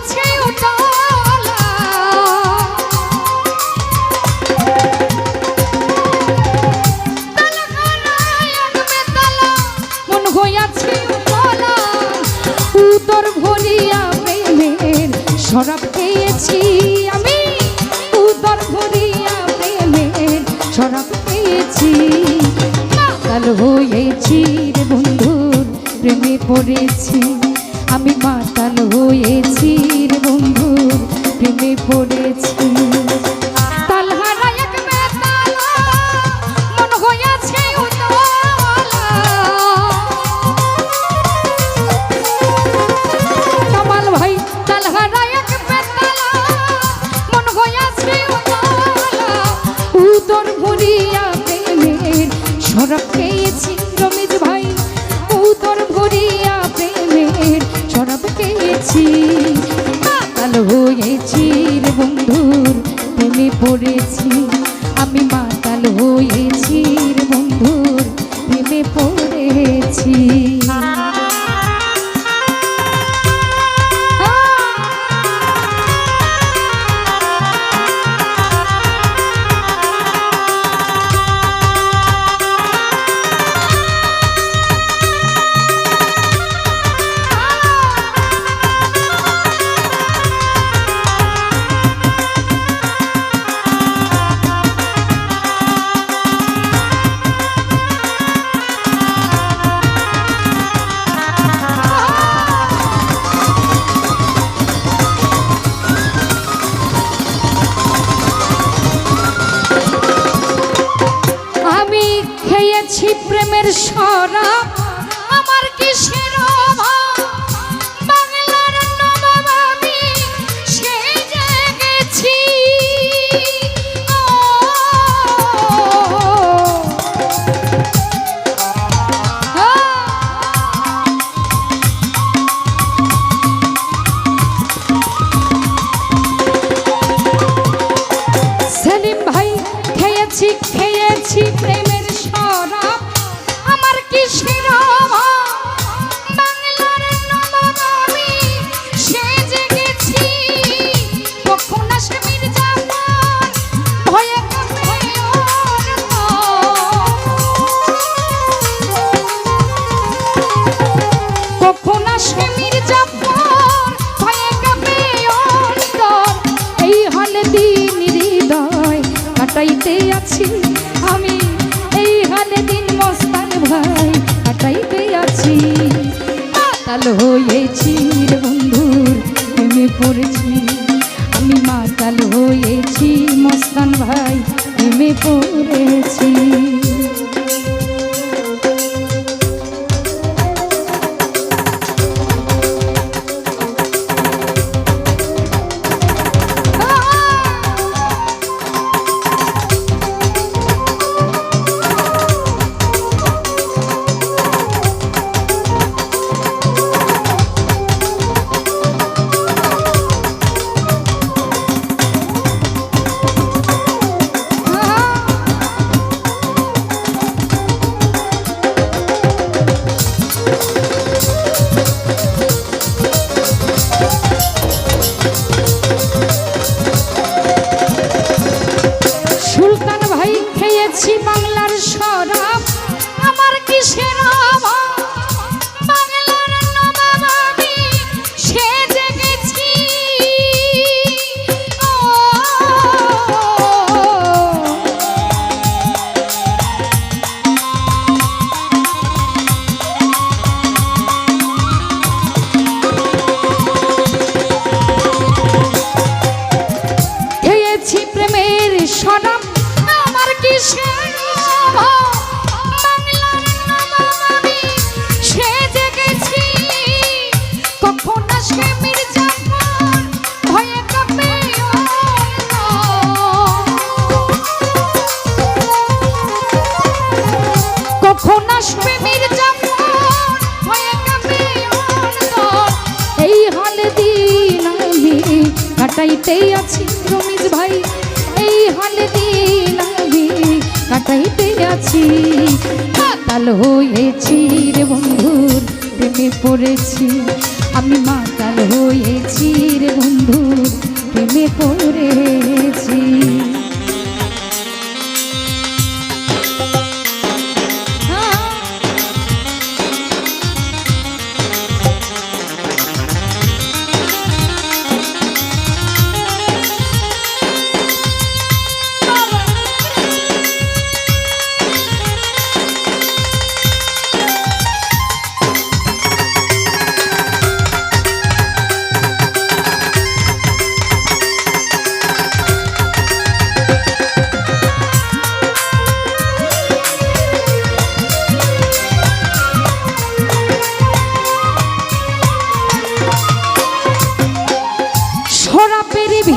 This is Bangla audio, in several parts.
হইয়াছে উতলা তালখানায় এক বেতালা মন হইয়াছে উতলা উদর ভরিয়া প্রেমের শরাব খেয়েছি আমি উদর ভরিয়া প্রেমের শরাব খেয়েছি মাতাল হয়েছি রে বন্ধুর প্রেমে পড়েছি আমি মাতাল হয়েছি রে বন্ধুর প্রেমে পড়েছি তালহারা এক বেতালা মন হইয়াছে উতলা কামাল ভাই তালহারা এক বেতালা মন হইয়াছে উতলা উদর ভরিয়া প্রেমের শরাব খেয়েছি রমেশ ভাই উদর ভরিয়া প্রেমের শরাব খেয়েছি মাতাল হয়েছি রে বন্ধুর প্রেমে পড়েছি আমি মাতাল হয়েছি রে বন্ধুর প্রেমে পড়েছি প্রেমের শরাব আমার কিসের অভাব বাংলার নবাব আমি সেজে গেছি সেলিম ভাই খেয়েছি খেয়েছি প্রেমের শরাব আমার কিসের অভাব বাংলার নবাব আমি সেজে গেছি কখন আসে মির্জাফর ভয়ে কাঁপে কখন আসে মির্জাফর ভয়ে কাঁপে অন্তর এই হালে দিন হৃদয় কাটাইতে আছি আমি এই হালে দিন মস্তান ভাই কাটাইতে আছি মাতাল হয়েছি রে বন্ধুর প্রেমে পড়েছি আমি মাতাল হয়েছি মস্তান ভাই প্রেমে পড়েছি বাংলার শরাব আমার কিসের অভাব বাংলার নবাব আমি সেজে গেছি খেয়েছি প্রেমের শরাব আমার কিসের কাটাইতে আছি রমেশ ভাই এই হালে দিন আমি কাটাইতে আছি মাতাল হয়েছি রে বন্ধুর প্রেমে পড়েছি আমি মাতাল হয়েছি রে বন্ধু প্রেমে পড়েছি।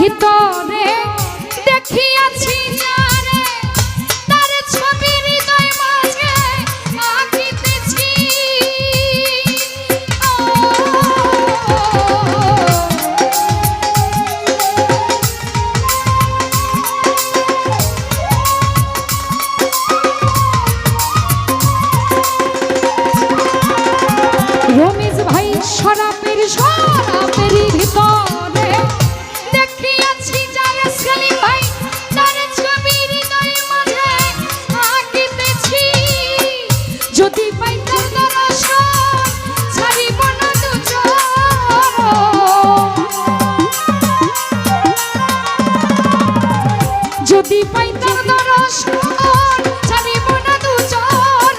ভিতরে দেখিয়াছি যারে তার ছবি হৃদয় মাঝে আঁকিতেছি। রমেশ ভাই শরাবের ভিতরে যদি পাইতাম দর্শন ছাড়িব না দুজন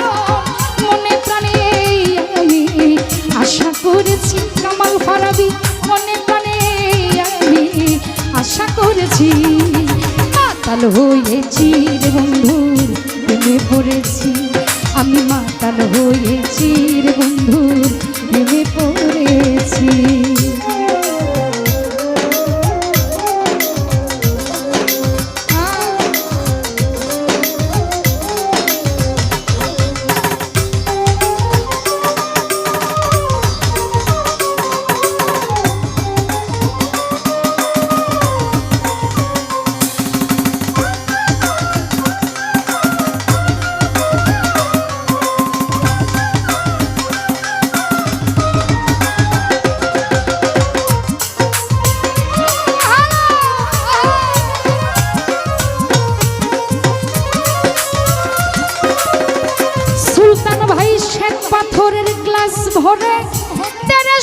মনে প্রাণে আমি আশা করেছি। কামাল ফারাবি মনে প্রাণে আমি আশা করেছি। মাতাল হয়েছি রে বন্ধুর প্রেমে পড়েছি। আমি মাতাল হয়েছি রে বন্ধুর প্রেমে পড়েছি। পাথরের গ্লাস ভরে তেরে